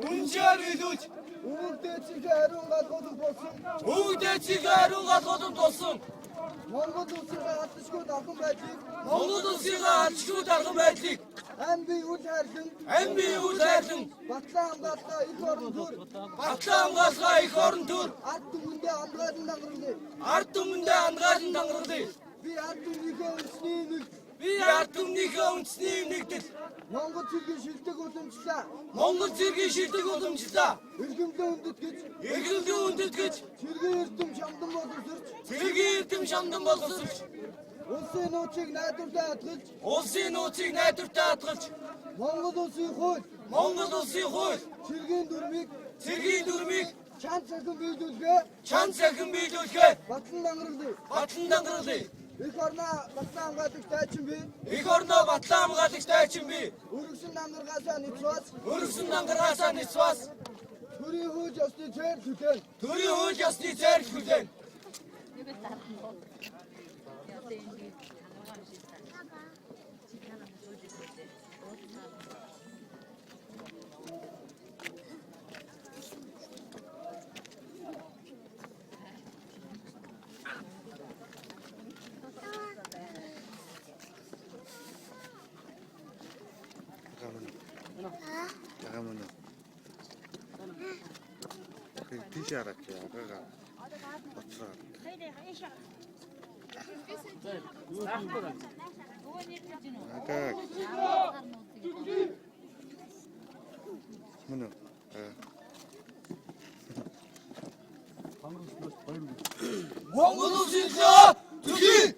Үнжээр илүүж Өвөгдөөцийнхээ ариун галгуудад болсон. өвөгдөөцийнхээ ариун галгуудад болсон. Монгол улсынхаа алдашгүй давхан байдлыг Монгол улсынхаа алчгүй дарган байдлыг ам би үл хайрлан үл хайрлан батлан хамгааллаа их орон төр батлан хамгаалгаа их орон төр ард түмэндээ андгаалan дангаруулъя. ард түмэндээ андгаалan дангаруулъя. Би ард түмнийхээ үндэсний нэг Би ард түмнийхээ үндэсний нэгдэл Монгол цэргийн шилдэг уламжлаа. Монгол цэргийн шилдэг уламжлаа. Иргэнлээ үндэтгэж Иргэнлээ үндэтгэж цэргийн эрдэм шамдан боловсрч цэргийн эрдэм шамдан боловсрч улсын нууцыг найдвартай хадгалж улсын нууцыг найдвартай хадгалж Монгол улсын хууль Монгол улсын хууль цэргийн дүрмийг чан цахин биелүүлгээ батлан дангаруулъя. Их орноо батлан хамгаалагч дайчин би. Их орноо батлан хамгаалагч дайчин би. Өргөсөн дангаргаасаа нэцвас. Өргөсөн дангаргаасаа нэцвас. Төрийн хууль ёсны зээл хүлээн. Төрийн хууль ёсны зээл хүлээн. 잠깐만요. 그 티셔츠 아가가 어쩌라. 아가 뭐노? Монгол улсынхаа төлөв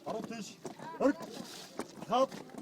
15 4 5